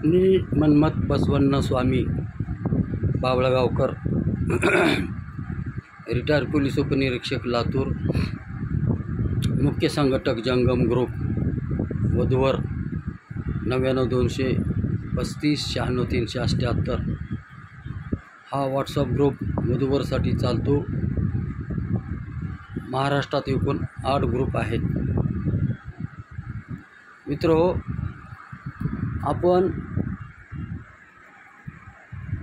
मी मन्मथ बसवण्ण स्वामी बावळगावकर, retire police उपनिरीक्षक लातूर, मुख्य संघटक जंगम ग्रुप, वधूवर 99-235-96-378 हा व्हॉट्सअप ग्रुप वधूवरसाठी चालतो। महाराष्ट्रात एकूण 8 ग्रुप आहेत। मित्रहो, आपण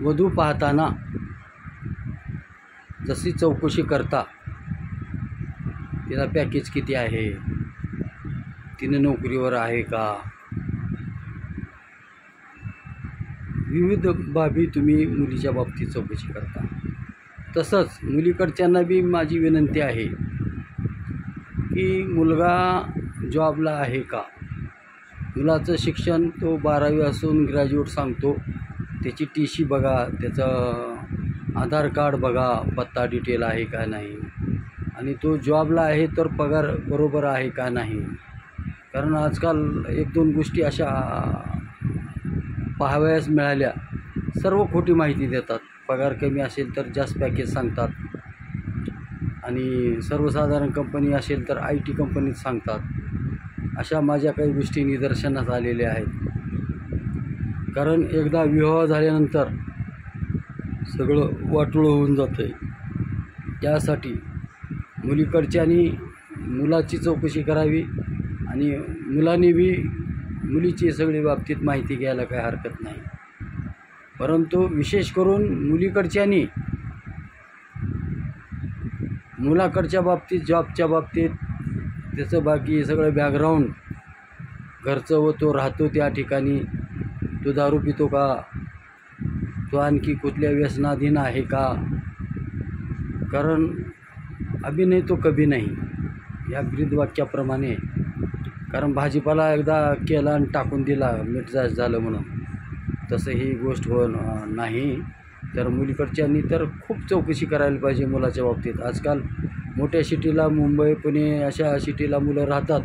वधू पाहताना जशी चौकशी करता, तिला पॅकेज किती आहे, तिने नोकरीवर आहे का, विविध बाबी तुम्ही मुलीच्या बाबतीत चौकशी करता। तसंच मुलीकडच्यांना बी माझी विनंती आहे की मुलगा जॉबला आहे का, मुलाचं शिक्षण तो 12वी असून ग्रॅज्युएट सांगतो, त्याची TC बघा, त्याचं आधार कार्ड बघा, पत्ता डिटेल आहे का नाही, आणि तो जॉबला आहे तर पगार बरोबर आहे का नाही। कारण आजकाल 1-2 गोष्टी अशा पाहावयास मिळाल्या, सर्व खोटी माहिती देतात। पगार कमी असेल तर जास्त पॅकेज सांगतात, आणि सर्वसाधारण कंपनी असेल तर IT कंपनीत सांगतात। अशा माझ्या काही गोष्टी निदर्शनास आलेल्या आहेत। कारण एकदा विवाह झाल्यानंतर सगळं वाटोळं होऊन जातं आहे। त्यासाठी मुलीकडच्यांनी मुलाची चौकशी करावी, आणि मुलांनी बी मुलीची सगळी बाबतीत माहिती घ्यायला काही हरकत नाही। परंतु विशेष करून मुलीकडच्यांनी मुलाकडच्या बाबतीत, जॉबच्या बाबतीत, त्याचं बाकी सगळं बॅकग्राऊंड, घरचं व तो राहतो त्या ठिकाणी, तो दारू पितो का, तो आणखी कुठल्या व्यसनाधीन आहे का, कारण अभी नहीं तो कभी नहीं या ब्रीदवाक्याप्रमाणे। कारण भाजीपाला एकदा केला आणि टाकून दिला, मीठ जास्त झालं म्हणून, तसं ही गोष्ट नाही। तर मुलीकडच्यांनी तर खूप चौकशी करायला पाहिजे मुलाच्या बाबतीत। आजकाल मोठ्या सिटीला, मुंबई, पुणे अशा सिटीला मुलं राहतात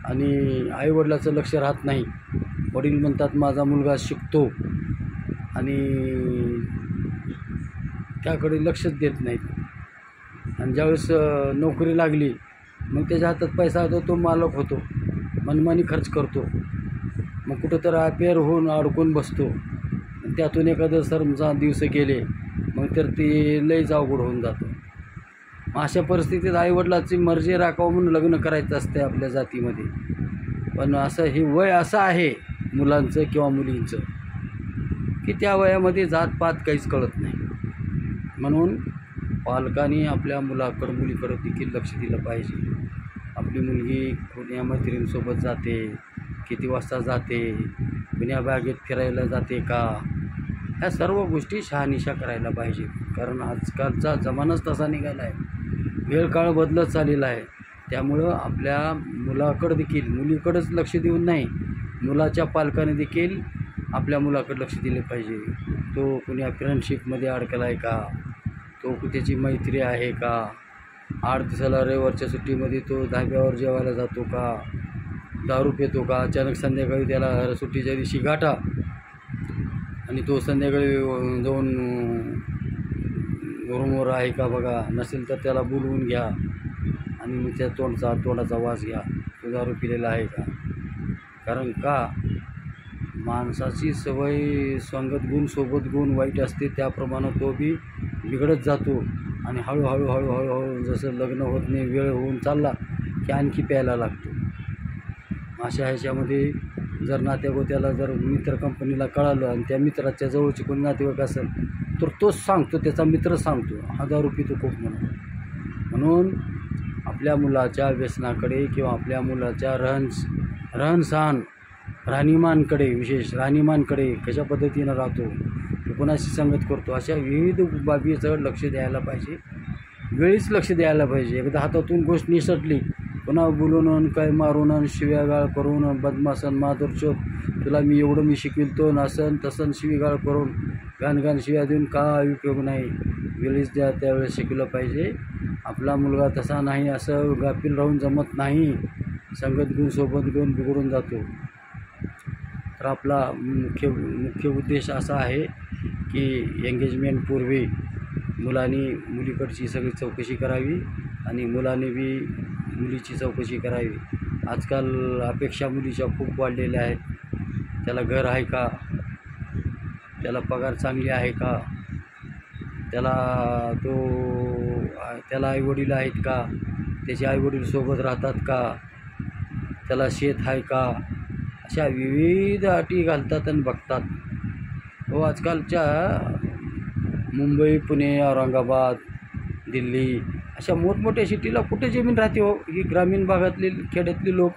आणि आईवडिलाचं लक्ष राहत नाही। वडील म्हणतात माझा मुलगा शिकतो, आणि त्याकडे लक्षच देत नाहीत। आणि ज्यावेळेस नोकरी लागली, मग त्याच्या हातात पैसा होतो, तो मालक होतो, मनमानी खर्च करतो, मग कुठं तर अफेअर होऊन अडकून बसतो। त्यातून एखादं सरमचा दिवस गेले, मग तर ते लईच अवघड होऊन जातं। अशा परिस्थितीत आईवडिलाची मर्जी राखावं म्हणून लग्न करायचं असते आपल्या जातीमध्ये। पण असं हे वय असं आहे मुलांचं किंवा मुलींचं की त्या वयामध्ये जातपात काहीच कळत नाही। म्हणून पालकांनी आपल्या मुलाकडं, मुलीकडं देखील लक्ष दिलं पाहिजे। आपली मुलगी कोण्या मैत्रिणींसोबत जाते, किती वाजता जाते, पुण्या बागेत फिरायला जाते का, ह्या सर्व गोष्टी शहानिशा करायला पाहिजे। कारण आजकालचा जमानाच तसा निघाला आहे, वेळ काळ बदलत चाललेला आहे। त्यामुळं आपल्या मुलाकडं देखील, मुलीकडंच लक्ष देऊन नाही, मुलाच्या पालकाने देखील आपल्या मुलाकडे लक्ष दिले पाहिजे। तो कुण्या फ्रेंडशिपमध्ये अडकला आहे का, तो त्याची मैत्री आहे का, 8 दिवसाला रविवारच्या सुट्टीमध्ये तो धाब्यावर जेवायला जातो का, दारू पितो का, अचानक संध्याकाळी त्याला सुट्टीच्या दिवशी गाठा आणि तो संध्याकाळी जाऊन रूमवर आहे का बघा, नसेल तर त्याला बोलवून घ्या आणि मग त्या तोंडाचा वास घ्या, तो दारू पिलेला आहे का। कारण का, माणसाची सवय संगत गुण सोबत गुण वाईट असते, त्याप्रमाणे तो बी बिघडत जातो, आणि हळूहळू जसं लग्न होत नाही, वेळ होऊन चालला की आणखी प्यायला लागतो। अशा ह्याच्यामध्ये जर नात्यागोत्याला, जर मित्र कंपनीला कळालं आणि त्या मित्राच्या जवळची कोणी नातेवाईक असेल तर तोच सांगतो, त्याचा मित्र सांगतो हा दारू पितो खूप म्हणून आपल्या मुलाच्या व्यसनाकडे किंवा आपल्या मुलाच्या रहनसहान, राहणीमानकडे, विशेष राहणीमानकडे, कशा पद्धतीनं राहतो, कोणाशी संगत करतो, अशा विविध बाबीचं लक्ष द्यायला पाहिजे। वेळीच लक्ष द्यायला पाहिजे। एकदा हातातून गोष्ट निसटली, पुन्हा बोलून काय मारून, शिव्यागाळ करून, बदमासन, माधुरचोद, तुला मी एवढं शिकवितो, नसन तसन शिवीगाळ करून, घाण शिव्या देऊन काय उपयोग नाही। वेळीच त्यावेळेस शिकलं पाहिजे। आपला मुलगा तसा नाही, असं गाफील राहून जमत नाही, संगत गुण सोबत घेऊन बिघडून जातो। तर आपला मुख्य उद्देश असा आहे की एंगेजमेंटपूर्वी मुलीकडची सगळी चौकशी करावी आणि मुलाने बी मुलीची चौकशी करावी. आजकाल अपेक्षा मुलीच्या खूप वाढलेल्या आहेत. त्याला घर आहे का, त्याला पगार चांगली आहे का, त्याला आईवडील आहेत का, त्याचे आईवडील सोबत राहतात का, त्याला शेत आहे का, अशा विविध अटी घालतात आणि बघतात. आजकालच्या मुंबई, पुणे, औरंगाबाद, दिल्ली अशा मोठमोठ्या सिटीला कुठे जमीन राहते हो. ही ग्रामीण भागातली खेड्यातली लोक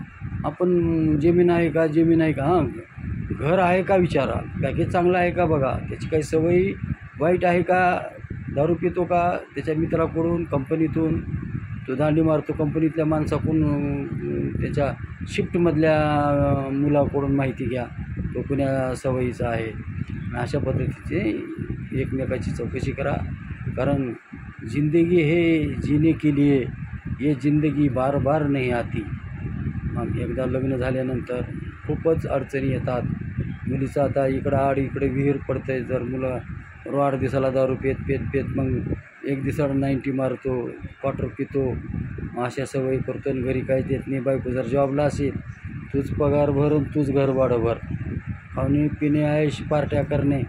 आपण जमीन आहे का, जमीन आहे का, हां घर आहे का विचारा, पॅकेज चांगलं आहे का बघा, त्याची काही सवयी वाईट आहे का, दारू पितो का, त्याच्या मित्राकडून कंपनीतून तो दांडी मारतो, कंपनीतल्या माणसाकडून त्याच्या शिफ्टमधल्या मुलाकडून माहिती घ्या, तो कुण्या सवयीचा आहे. अशा पद्धतीचे एकमेकाची चौकशी करा. कारण जिंदगी है जीने के लिए, ये जिंदगी बार बार नहीं आती. मग एकदा लग्न झाल्यानंतर खूपच अडचणी येतात. मुलीचं आता इकडं आड इकडे विहीर पडतं आहे. जर मुलं 8 दिवसाला दारू पेत मग एक दिवसाला 90 मारतो, क्वार्टर पितो, अशा सवयी करतो आणि घरी काही देत नाही. बायको जर जॉबला असेल, तूच पगार भरून तूच घर भाडं भर, खाणे पिणे ऐश पार्ट्या करणे,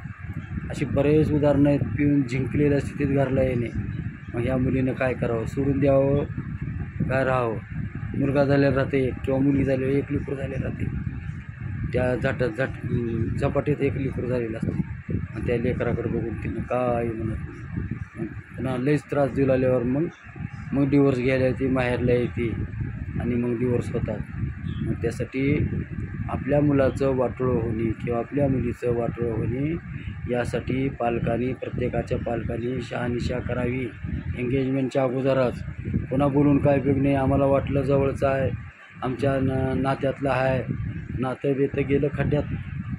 अशी बरेच उदाहरणं आहेत. पिऊन जिंकलेल्या स्थितीत घरला येणे. मग ह्या मुलीनं काय करावं, सोडून द्यावं काय राहावं. मुलगा झालेला राहते किंवा मुलगी झालेली, एक लेकरू झालेलं राहते, त्या झपाटीत एक लेकरू झालेलं असते आणि त्या लेकराकडे बघून तिनं काय म्हणत नाही. पुन्हा लईच त्रास देऊ लागल्यावर मग डिवोर्स घ्यायला येते, माहेरला येते आणि मग डिवोर्स होतात. मग त्यासाठी आपल्या मुलाचं वाटोळं होणे किंवा आपल्या मुलीचं वाटोळं होणे यासाठी प्रत्येकाच्या पालकांनी शहानिशा करावी. एंगेजमेंटच्या अगोदरच कोणा बोलून काय उपयोग नाही. आम्हाला वाटलं जवळचं आहे, आमच्या नात्यातलं आहे, नातं बेतं गेलं खड्ड्यात,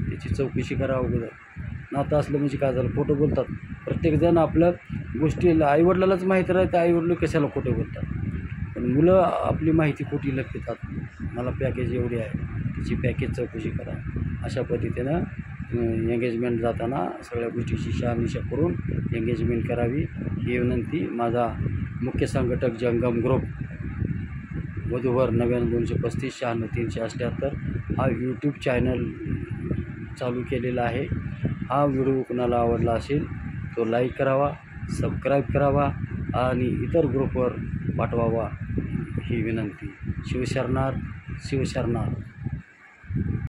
त्याची चौकशी करा अगोदर. नातं असलं म्हणजे काय झालं, खोटं बोलतात. प्रत्येकजण आपल्या गोष्टीला आईवडिलालाच माहीत राहतं, आईवडील कशाला खोटं बोलतात. पण मुलं आपली माहिती खोटी लपवतात. मला पॅकेज एवढी आहे, त्याची पॅकेज चौकशी करा. अशा पद्धतीनं एंगेजमेंट जाताना सगळ्या गोष्टीची शहानिशा करून एंगेजमेंट करावी ही विनंती. माझा मुख्य संघटक जंगम ग्रुप, वधूवर 99-235 96-378 हा यूट्यूब चॅनल चालू केलेला आहे. हा व्हिडिओ कुणाला आवडला असेल तो लाईक करावा, सबस्क्राईब करावा आणि इतर ग्रुपवर पाठवावा ही विनंती. शिवशरणार्थ.